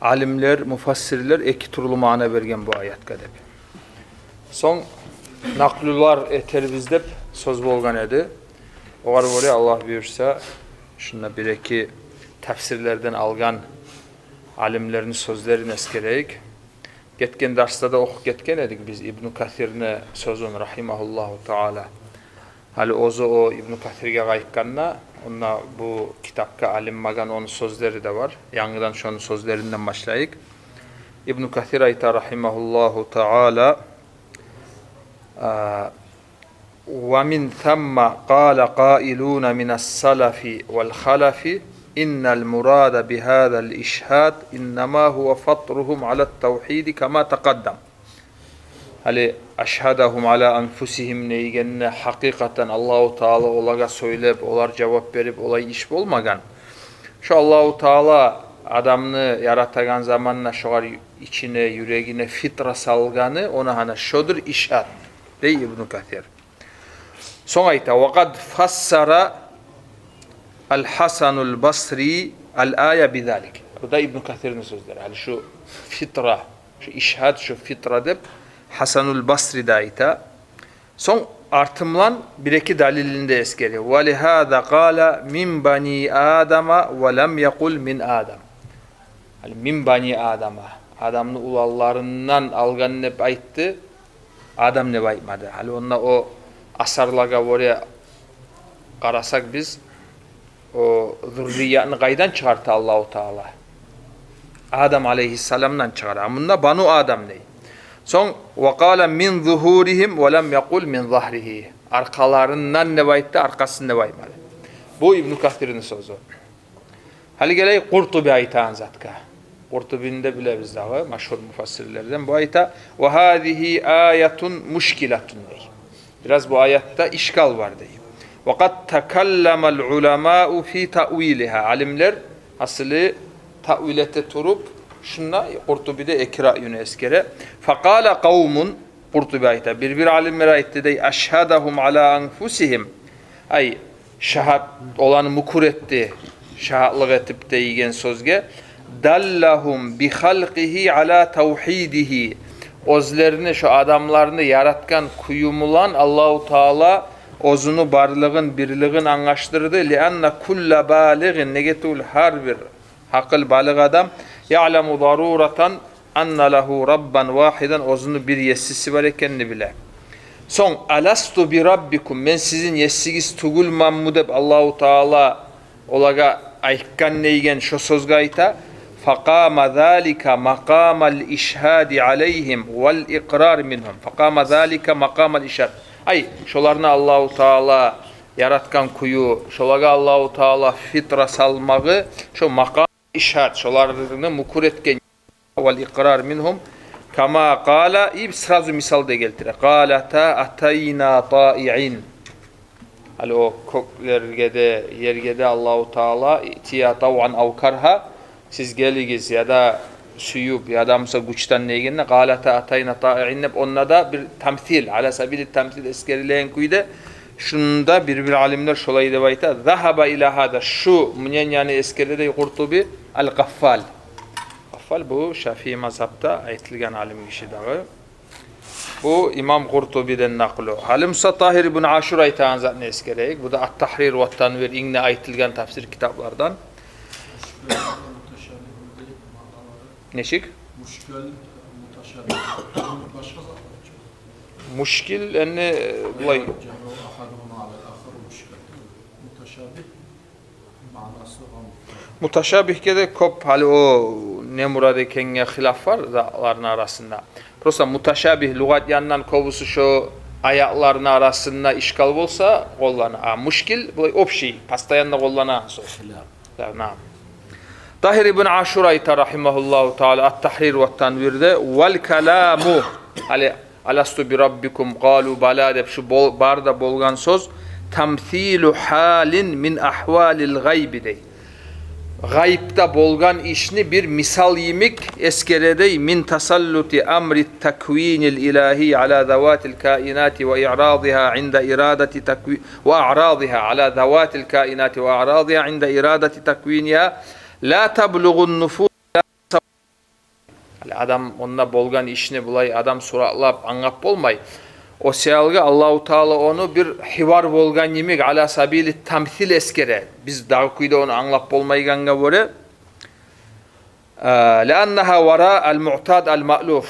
alimler, mufassirler iki turlu mana bergen bu ayetga dep. Soň naklular eteribizde dep söz bolgan edi. Ogar bolýa Allah buyursa şunda bir iki tefsirlerden algan alimlerin sözlerini eskereyik. Getken darsda da okup getken edik biz İbn Kathir'ne sözün rahimahullahu taala. Hali ozu o İbn Kathir'ge gaýykanda onda bu kitapka alinmagan onun sözleri de var. Yanıdan şonun sözlerinden başlayık. İbn Kathir ayta rahimahullahu taala وَمِنْ ثَمَّ قَالَ قَائِلُونَ مِنَ السَّلَفِ وَالْخَلَفِ إِنَّ الْمُرَادَ بِهَذَا الْإِشْهَادِ إِنَّمَا هُوَ فَطْرُهُمْ عَلَى التَّوْحِيدِ كَمَا تَقَدَّمَ. Hali aşhadahum ala anfusihim neygenne hakikaten Allahu Teala olaga söylep, olar cevap berip, olay iş bolmagan. Şu Allahu Teala adamını yaratagan zamanla şogar içine, yüreğine fitra salganı ona hana şodur işhat dey İbn Kathir. Son ayta وَقَدْ فَسَّرَ الْحَسَنُ الْبَصْرِي الْآيَ بِذَلِكَ. Bu da İbn Kathir'in sözleri. Yani şu fitra, şu işhat, şu fitra dep Hasanul Basri da ayta. Son artımlan bir iki dalilinde eskeri. وَلِهَذَا قَالَ مِنْ بَنِي آدَمَ وَلَمْ يَقُلْ مِنْ آدَمَ. Yani min bani Adam'a. Adamın ulallarından algan ne ayttı? Adam ne aytmadı. Hali onunla o asarlaga oraya qarasak biz o zürriyatını qaydan çıkarttı Allahu Teala? Adam aleyhisselamdan çıkarttı. Bunda banu Adam değil. Son وَقَالَ مِنْ ظُهُورِهِمْ وَلَمْ يَقُلْ مِنْ ظَهْرِهِ. Arkalarından ne ayttı? Arkasından ne aytmadı. Bu İbn Kathir'in sözü. Hali geley Qurtubi aytan zatka. Qurtubi'nin de bile biz dağı meşhur mufassirlerden bu ayta ve hadihi ayetun muşkilatun dey. Biraz bu ayette işgal var dey. Ve kad tekellemel ulemâ'u fi ta'wiliha. Alimler aslı ta'vilete turup şunna Qurtubi'de ekra yine eskere. Faqala kavmun Qurtubi ayta bir alimler ayette dey eşhedahum ala anfusihim. Ay şahat olanı mukur etti. Şahitlik etip de yiyen sözge dallahum bi halqihi ala tevhidihi. Özlerini şu adamlarını yaratkan kuyumulan Allahu Teala özünü barlığın birliğin anlaştırdı. Lianna kulla baligin negetul her bir akıl balık adam ya'lemu daruratan anna lehu rabban vahiden özünü bir yesisi var ekenini bile. Son alastu bi rabbikum men sizin yesigiz tugulmam mı dep Allahu Teala olaga aytkan neygen şu sözge ayta faqama zalika maqamal işhadi aleyhim vel iqrar minhum. Faqama zalika maqamal işhad. Ay şolarını Allahu Teala yaratkan kuyu, şolaga Allahu Teala fitra salmağı, şu maqam işhad, şolarını mukur etken vel iqrar minhum. Kama qala sразу misal da geltire. Qalata atayna ta'i'in. Hali o yergede Allahu Teala itiya tav'an av karha siz geligiz ya da suyup ya da mısa güçten neygenne qalata atayna ta'i'in onna da bir temsil ala sabili temsil eskerileyen kuyda şunda bir alimler şolay da bayta zahaba ila hada şu munyan yani eskeride Qurtubi al-Qaffal. Qaffal bu Şafii mazhabta aytilgan alim kişi dağı. Bu İmam Qurtubi'den naklu. Halimsa Tahir ibn Aşur aytan zat ne eskereyik. Bu da At-Tahrir ve Tanvir inne aytilgan tafsir kitaplardan. Neşik? Muşkil enne bulay. Mutaşabih kede kop hali o ne murad ekenge hilaf var zatların arasında. Prosta mutaşabih lügat yandan kovusu şu ayaklarının arasında işgal olsa kollana. Muşkil bulay opşi pastayanla kollana. Naam. Tahir ibn Aşur ayta rahimahullahu taala At-Tahrir ve Tanvir'de vel kelamu hali alastu bi rabbikum qalu bala dep şu barda bolgan söz tamthilu halin min ahvalil gaybi dey. Gaybda bolgan işni bir misal yimik eskerede min tasalluti amri takvinil ilahi ala zavatil kainati ve i'radiha inda iradati takvin ve a'radiha ala zavatil kainati ve a'radiha inda iradati takviniha la tabluğun nufus adam onunla bolgan işini bulay adam suratlap anlap bolmay. O seyalga Allahu Teala onu bir hivar bolgan yemek ala sabili tamthil eskere. Biz dağı kuyda onu anlap bolmayganga göre لأنها وراء المعتاد المألوف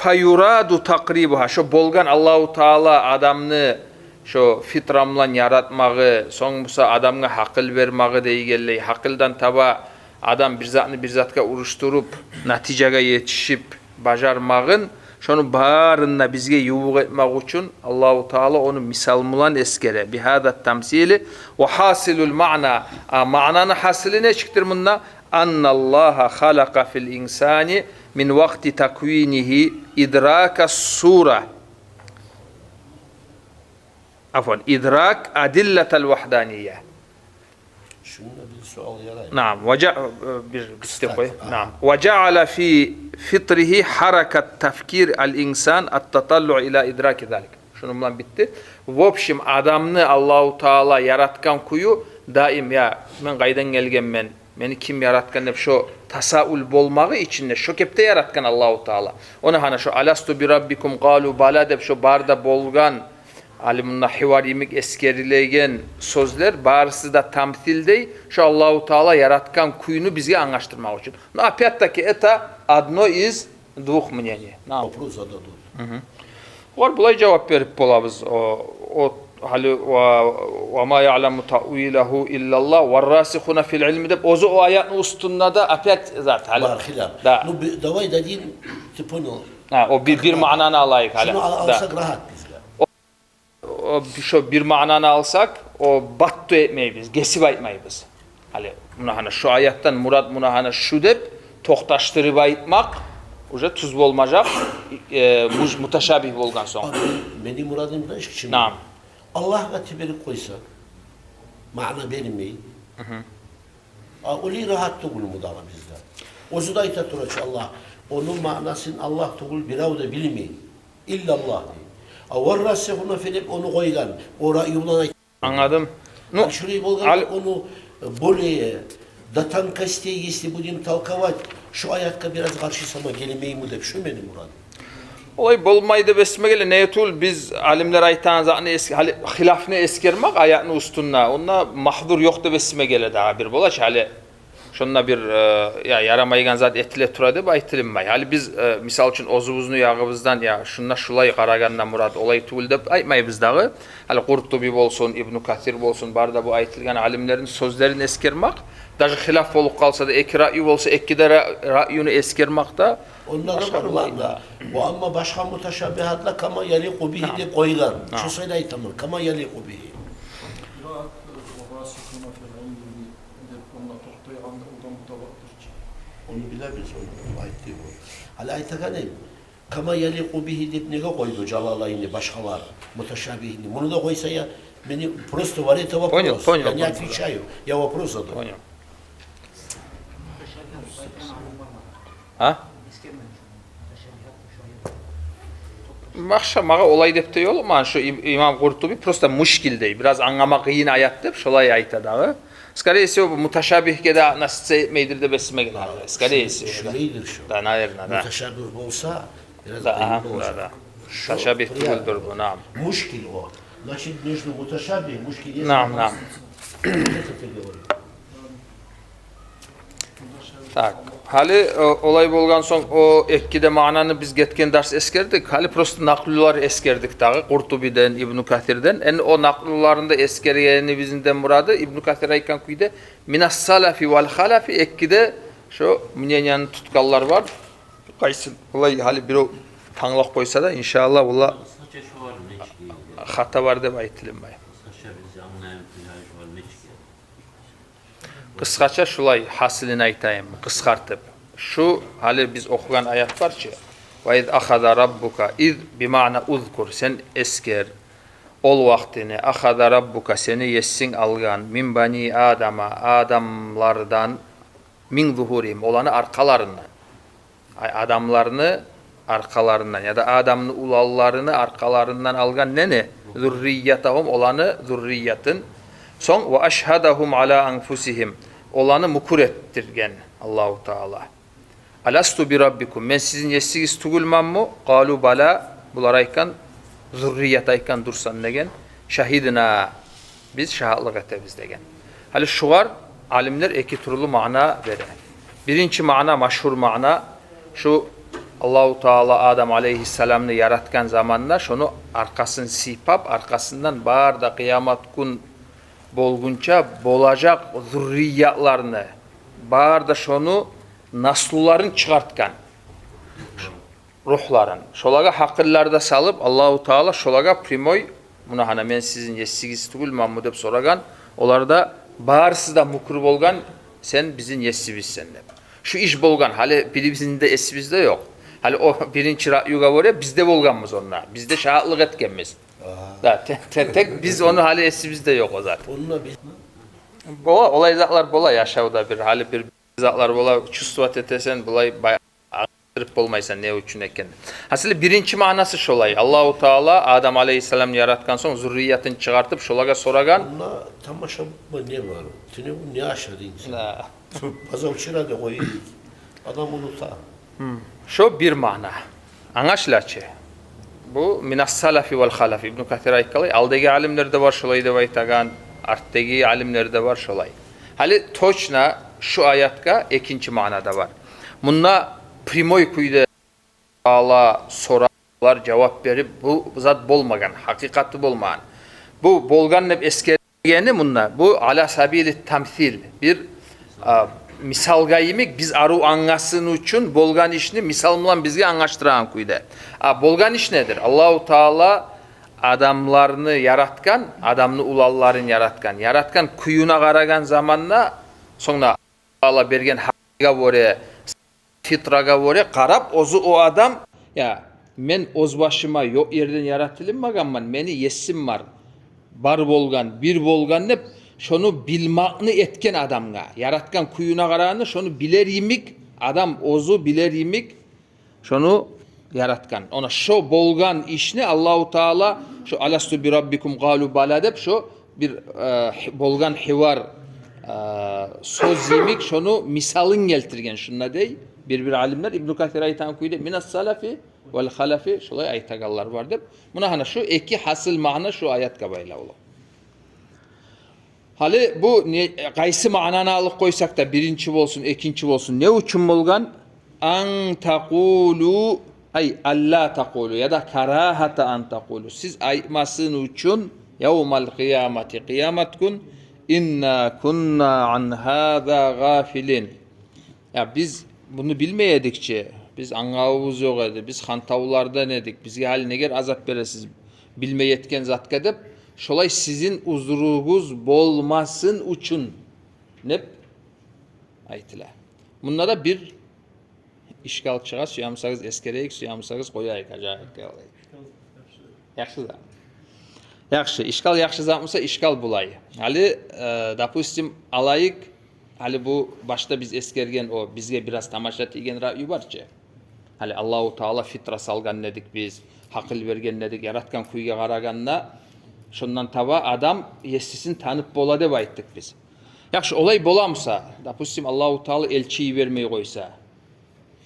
فيراد تقريبها şu bolgan Allahu Teala adamını şu fitramlan yaratmağı son busa adamga akıl vermağı deygelley akıldan taba adam bir zatını bir zatka uruşturup natijага yetişip bajarmağın şonu barınna bizge yuvuq etmek için Allahu Teala onu misal mulan eskere bihada tamsili ve hasilul ma'na ma'nanın hasili ne çıktır bununla annallaha halaka fil insani min vakti takvinihi idraka sura afwan idrak adillatal vahdaniyye. Şunu bir sual yarayım. Naam bir istiqoy. Naam. Ve ceale fi fitrihi harakat tefkir al insan at-tatallu ila idraki zalik. Şununla bitti. Vopşim adamını Allahu Teala yaratkan kuyu daim ya men qaydan gelgen men meni kim yaratkan dep şu tasaul bolmağı içinde şu kepte yaratkan Allahu Teala. Ona hana şu alastu bi rabbikum qalu bala dep şu barda bolgan alimunda hivar yemek eskerilegen sözler barısı da tamthildey şu Allahu Teala yaratkan kuyunu bizge anlaştırmak için. Na piyattaki eta adno iz duh мнение. Na Вопрос зададут. Var bulay cevap verip bolabız o hali ve ma ya'lemu ta'wilahu illallah ve rasihuna fil ilmi de ozu o ayatın üstünde de apet zat hali. Var hilaf. Da. Ну, давай дадим, ты понял. Ha o bir mananı alayık hali. Şunu alsak rahat bizler. O şu bir mananı alsak o battu etmeyi biz, gesip aytmayı biz. Hali buna hani şu ayattan murad buna hani şu dep toqtaştırıp aytmak уже tuz bolmajak mutaşabih bolgan soň. Benim muradım da işçi. Naam. Allah ve tiberi koysak, mana vermeyi, öyle rahat tuğul mu dağla bizde. Ozu da ayta turaç Allah, onun manasını Allah tuğul bir avda bilmeyin. İllallah deyin. Avarrası ona filip onu koygan, ora yoluna Anladım. Ну, şurayı bolgan onu boleye, datan kasteye если будем толковать, şu ayatka biraz karşı sama gelmeyi mu dep, şu benim muradım. olay bolmaydı besmegele neyetul biz alimler aytan zani eski hali hilafını eskermek ayatını ustunna. Onna mahzur yoktu besmegele daha bir bolaç hali şunla bir ya yaramaygan zat etile turadı aytilinmay. Hali biz misal için ozubuzunu yağımızdan ya şunla şulay qaragandan murad olay tuğul dep aytmay biz dağı. Hali Qurtubi bolsun, İbn Kathir bolsun barda bu aytilgan alimlerin sözlerini eskermek даже hilaf bolup kalsa da iki ra'yu bolsa iki de ra'yunu eskermek da Onlara var mı? Bu ama başka muteşabihatla kama yaliku bihi de koygan. Şu söyle aytamır. Kama yaliku bihi. Onu bilemeyiz onu. Aytti bu. Hala aytaganem. Kama yaliku bihi deyip nege koydu Calalayını başkalar. Muteşabihini. Bunu da koysa ya beni просто var это вопрос. Понял. Я не отвечаю. Я вопрос задаю. Понял. Ha? Mağa olay dep de yol man şu İmam Qurtubi просто muşkil dey. Biraz anlamak qiyin ayat dep şolay ayta dağı. Скорее всего bu mutaşabihge de nasıl etmeydir de besme gelir. Скорее всего. Şöyledir şu. Da nayrına da. Muteşabih olsa biraz Da aha belli olacak. da. Taşabih değildir bu nam. Мушкиль о. Значит, между муташабих, мушкиль есть. Nam. Это ты говоришь. Tak. Hali olay bolgan soň o ekkide manany biz getken ders eskerdik. Hali prosto naqlular eskerdik dağı Qurtubi'den, İbn Kathir'den. En o naqlularında eskergeni bizinden muradı İbn Kathir aykan kuyda minas salafi vel halafi ekkide şu мнениянын tutkallar var. Qaysı olay hali bir tanlaq koysa da inşallah ulla hata var dep aytilinmay. Kıskaça şulay hasilini aytayım, kıskartıp. Şu hali biz okuyan ayat var ki ve iz ahada rabbuka iz bima'na uzkur sen esker ol vaktini ahada rabbuka seni yessin algan min bani adama adamlardan min zuhurim olanı arkalarından adamlarını arkalarından ya da adamını ulallarını arkalarından algan ne zurriyetahum olanı zurriyetin son ve aşhadahum ala anfusihim olanı mukur ettirgen Allahu Teala. Alastu bi rabbikum. Men sizin yesigiz tugulmam mı? Qalu bala. Bular aykan zurriyet aykan dursan degen. Şahidina. Biz şahitlik etemiz degen. Hali şuar alimler iki türlü mana verir. Birinci mana, maşhur mana şu Allahu Teala Adam aleyhisselam'ını yaratkan zamanlar şunu arkasını sipap, arkasından bağır da kıyamet gün bolgunca bolacak zürriyatlarını bağır da şunu nasluların çıkartkan ruhların. Şolaga hakıllarda salıp Allahu Teala şolaga primoy buna hana men sizin yesigiz tugulmam mı dep soragan. Olar da bağırsız da mukur bolgan sen bizim yesibizsen dep. Şu iş bolgan hali birimizinde esibizde yok. Hali o birinci ra'yuga var ya bizde bolganmız onlar. Bizde şahitlik etkenmiz. Da tek biz onu hali esibizde yok o zaten. Onunla biz Bola olay zatlar bola yaşavda bir hali bir zatlar bola çustuvat etesen bulay ayırıp bolmaysan ne üçün eken. Hasılı birinci manası şolay. Allahu Teala Adam aleyhisselam yaratkan son zürriyetin çıkartıp şolaga soragan. onunla tamaşa mı ne var? Seni bu ne aşağı insan? Na. Baza uçura da koyuyor. Adam unuta. Şu bir mana. Anlaşılaçı. Bu minas salafi vel halafi. İbn Kathir aykalay. Aldagi alimlerde var şolay da vaytagan. Arttagi alimlerde var şolay. Hali toçna şu ayatka ikinci manada var. Bununla primoy kuyda Allah soralar cevap verip bu zat bolmagan, hakikati bolmagan. Bu bolgan hep eskergeni bununla. Bu ala sabili tamsil. Bir misal gayimik biz aru angasın için bolgan işini misal bilan bizge anlaştıran kuyda. Bolgan iş nedir? Allahu Teala adamlarını yaratkan, adamını ulalların yaratkan. Yaratkan kuyuna karagan zamanla sonra Allah bergen hakkıga vore, fitraga vore karap ozu o adam ya men ozbaşıma yok yerden yaratılmaganman meni yesim var. Bar bolgan, bir bolgan hep şonu bilmakını etken adamga. Yaratkan kuyuna karaganı şonu biler yimik adam ozu biler yimik şonu yaratkan. Ona şu bolgan işni Allahu Teala şu alastu bi rabbikum qalu bala dep şu bir bolgan hivar söz yemik şunu misalın geltirgen şunla dey. Bir alimler İbn Kathir aytan kuyda minas salafi vel halafi şolay aytagallar var dep. Buna hana şu iki hasıl mana şu ayet kabayla ola. Hali bu qaysı mananı alıp koysak da birinci olsun, ikinci olsun ne üçün bolgan? An taqulu ay alla taqulu ya da karahata an taqulu. Siz aymasın üçün yevmal kıyamati kıyamet gün inna kunna an hada gafilin. Ya biz bunu bilmeyedikçe biz anğavuz yok edi. Biz hantavlardan edik. Bizge hali neger azap beresiz bilmeyetken zatka dep şolay sizin uzuruguz bolmasın üçün nep aytila. Bunda da bir işgal çığa suyamsağız eskereyik suyamsağız koyayık acayip kalay. Yaxşı da. Yaxşı işgal yaxşı zapmasa işgal bulay. Hali допустим alayık hali bu başta biz eskergen o bizge biraz tamaşa tigen ra'yu barçı. Hali Allahu Teala fitra salgan dedik biz, hakıl vergen dedik, yaratkan kuyga karaganna şundan tava adam yesisin tanıp bola dep ayttık biz. Yaxşı olay bolamsa, допустим Allahu Teala elçiyi vermeyi koysa,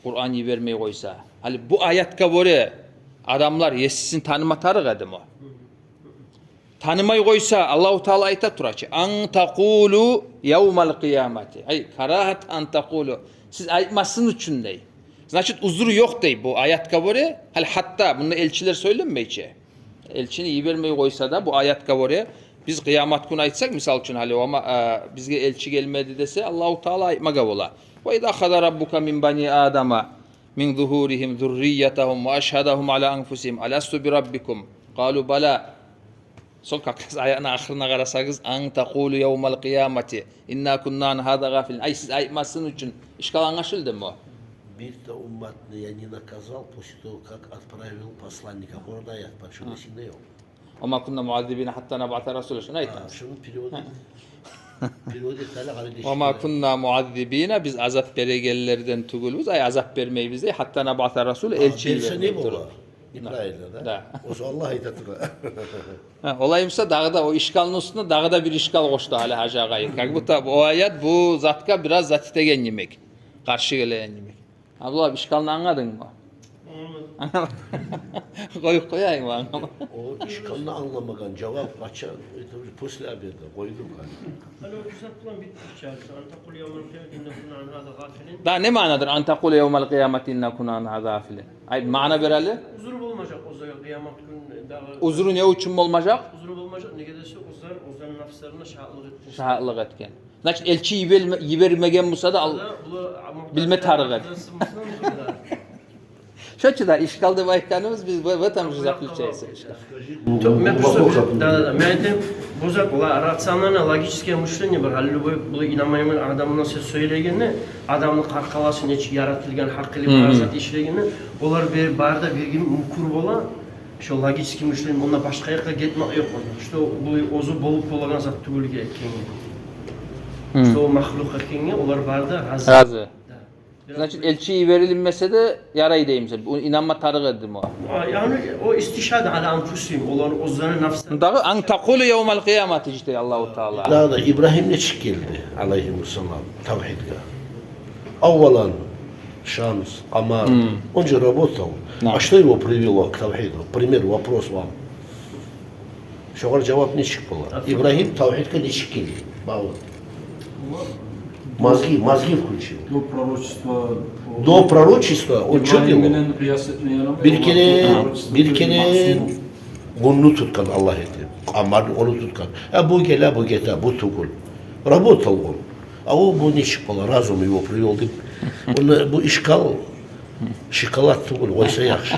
Kur'an'ı vermeyi koysa, hali bu ayatka göre adamlar yesisin tanımatarık edim o. Tanımayı koysa Allahu Teala ayta turaçı. An taqulu yevmal kıyamati. Ay karahat an taqulu. Siz aytmasın üçün dey. Значит uzuru yok dey bu ayatka göre. Hal hatta bunu elçiler söylenmeyçe. Elçini iyi vermeyi koysa da bu ayatka göre biz kıyamet günü aytsak misal için hali ama bizge elçi gelmedi dese Allahu Teala aytmaga bola. Ve idâ khada rabbuka min bani adama min zuhurihim zurriyetahum ve eşhedahum ala anfusihim alastu bi rabbikum. Qalu bala. Son kakız ayağının ahırına karasanız an taqulu yevmal kıyamati inna kunna an hada gafilin. Ay siz aytmasın için işgal anlaşıldı mı? Bir de ummat я не наказал после того, как отправил посланника. Orada ayet var. Şunun içinde yok. Ama kunna muazzibine hatta nab'ate rasul. Şunu aytınız. Şunun periyodu. Periyodu tala kardeşim. Ama kunna muazzibine biz azap beregellerden tuguluz. Ay azap vermeyi bize hatta nab'ate rasul elçiyi vermeyi durur. İbrahim'de da. O zaman Allah aytatıra. Olayımsa dağda o işgalın üstüne dağda bir işgal koştu hala hacagayı. Bu ayet bu zatka biraz zatitegen yemek. Karşı gelen yemek. Abdullah işgalını anladın mı? Koyayım mı anlamadım. O işgalını anlamagan cevap kaça pusla berdi koydum hani. Alo güzel plan bittikçe. Antakul yavrum kıyametinden kunan hada gafilin. Daha ne manadır? Antakule yevmel kıyameti inna kunana gafilin. Ay mana vereli. Huzur bulmayacak o zaman kıyamet günü dağı. Uzuru ne için olmayacak? Huzur bulmayacak. Ne kadar uzar nafslarına şahlık etmiş. Şahlık etken. Значит, elçi yibermegen bulsa da bilme tarık et. Şöyle da işgalde baykanımız biz vatandaşı zaklüçeyse işgal. Ben просто bozak ola rasyonel logическое müşreni bir halde bu inanmayman adamın nasıl söyleyeni adamın qarqalaсын hiç yaratılgan hakkıyla parazat işlegeni olar bir barda bir gün mukur bola şu logический müşreni ona başka yakka gitmek yok onda. İşte bu ozu bolup bolagan zat tugulga ekeni. İşte o mahluk ekeni olar barda razı. Значит, elçi verilmese de yarayı deyimse. Bu inanma tarık edim o. Yani o istişhad ala anfusihim onlar ozlarının nafsına. Dağı an taqulu yevmel kıyameti işte Allahu Teala. Daha da İbrahim ne çık geldi aleyhisselam tevhidga. Avvalan шанс, Амар. Он же работал. А что его привело к тавхиду? Пример, вопрос вам. Şoğar cevap ne çık bolar? İbrahim tevhidga ne çık geldi? Bağlı. Мозги включил. До пророчества он что делал? Bir kere bunu tutkan Allah etti. Ammar onu tutkan. Bu gele bu gete bu tukul. Работал он. А bu ne çıkmalı? Razum его привел. Bu işgal şokolad tukul. Oysa yaxşı.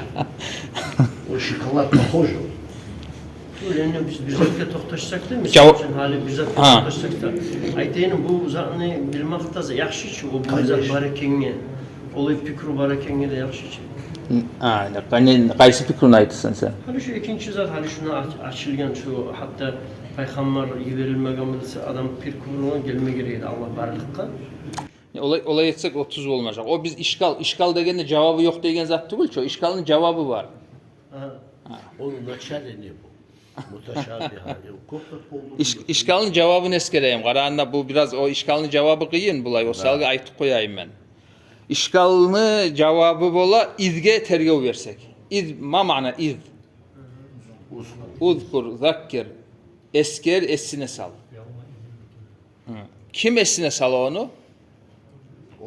O şokolad похоже. Yani biz bizzatga to'xtashsak-da, misol uchun hali bizzatga to'xtashsak-da, aytaylik bu zatni bilmoqda yaxshi-chi, u bizzat barakenga, olay fikri barakenga da yaxshi-chi. Qaysi fikrini aytsan sen? Hali shu ikkinchi zat hali shuni ochilgan shu hatto payg'ambar berilmagan bo'lsa adam fikriga kelmagan edi Alloh barliqqa. Olay etsek 30 olmayacak. O biz işgal degende cevabı yok degen zat değil ki. O işgalın cevabı var. Onun начале не bu. İşgalın cevabını eskeleyim. Qarağında bu biraz o işgalın cevabı kıyın bulay. O salgı aytıp koyayım ben. İşgalını cevabı bola izge tergev versek. İz ma mana iz. Uzkur, zakkir. Esker esine sal. Kim esine sal onu?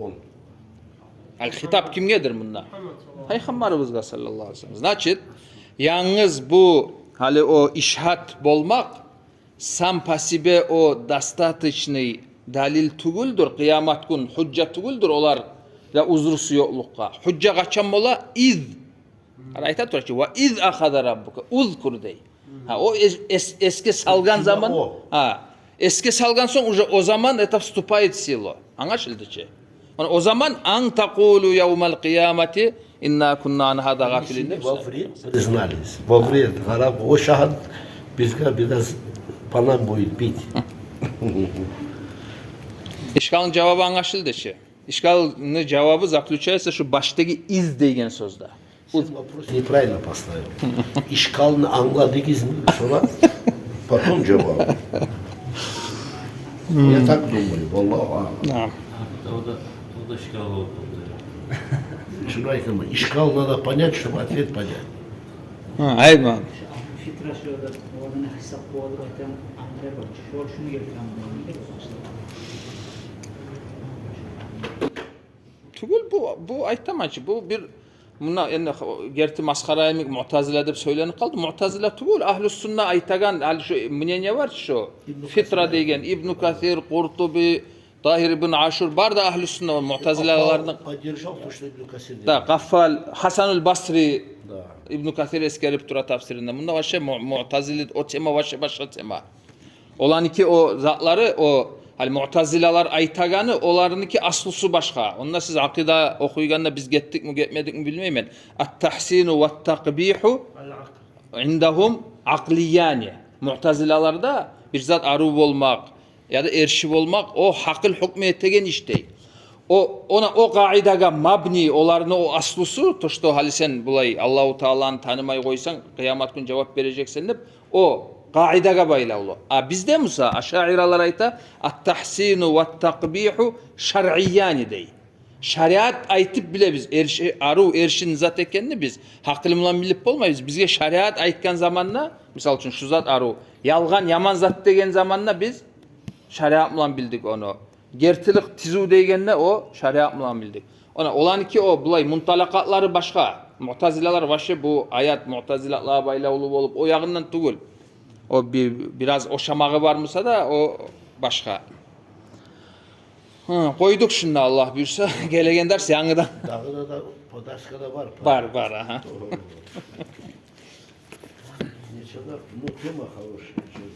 On. Al-hitap kimgedir bunda? Peygamberimiz sallallahu aleyhi ve sellem. Значит, yalnız bu hali o işhat bolmak sam pasibe o dastatışni dalil tuguldur kıyamet gün hüccet tuguldur olar ya uzrusu yoklukka hücce kaçan bola iz ayta tur ki ve iz ahada rabbuka uzkur dey ha o eski salgan zaman ha eski salgan son o zaman это вступает в силу anlaşıldı ki o zaman an taqulu yevmel kıyameti İnna kunna an hada gafilin de. Признались. Во время Араб o şahit bizga biraz palan boyut bit. İşgalın cevabı anlaşıldı ki. İşgalın cevabı zaklüçeyse şu baştaki iz degen sözde. Вопрос неправильно поставил. İşgalını anladınız mı? Sonra потом cevap. Я так думаю. Vallahi. O da işgal oldu. Şunu aytma. İşgal надо понять, чтобы ответ понять. Aynen. Fitra şöyle olanı hesap boğalı aytan amire bak. Şunu gelirken Tugul bu aytamacı bu bir buna enne gerti maskara emik mu'tazile deb söylenip kaldı. Mu'tazile tugul ahlus sunna aytagan hal şu münenye var şu fitra degen İbn Kathir, Qurtubi, Tahir ibn Ashur bar da ahlus sunna mu'tazilelerden. Поддержал то, что Ibn Kasir. Da Gaffal, Hasanul Basri İbn Kathir eskerip tura tafsirinde. Bunda var şey mu'tazile o tema başka tema. Olan iki o zatları o hal mu'tazileler aytaganı onlarınki aslısı başka. Onda siz akida okuyuganda biz gittik mi gitmedik mi bilmeyim ben. At-tahsinu ve't-takbihu indahum akliyani. Mu'tazilelerde bir zat arub olmak ya da erşiv olmak o hakıl hükmiyetegen iş değil. O kaidaga mabni onların o aslısı toşto hali sen bulay Allahu Teala'nı tanımay koysan kıyamet gün cevap vereceksin hep o kaidaga baylaulu. Bizde Musa aşairalar ayta at-tahsinu ve't-takbihu şer'iyyani dey. Şariat aytip bile biz aru erşin zat ekenini biz hakkı bilen bilip bolmayız. Bizge şariat aytkan zamanla misal üçün şu zat aru yalgan yaman zat degen zamanla biz şariat bilen bildik onu. Gertilik tizu degende o şariat bilen bildik. Ona olan ki o bulay muntalakatları başka. Mu'tazilalar başı bu ayat mu'tazilatla bayla olup o yağından tugul. O biraz o şamağı varmasa da o başka. Koyduk şimdi Allah buyursa gelegen ders yanıdan. Dağda da Podaska'da var. Var aha. Ничего, ну тема хорошая.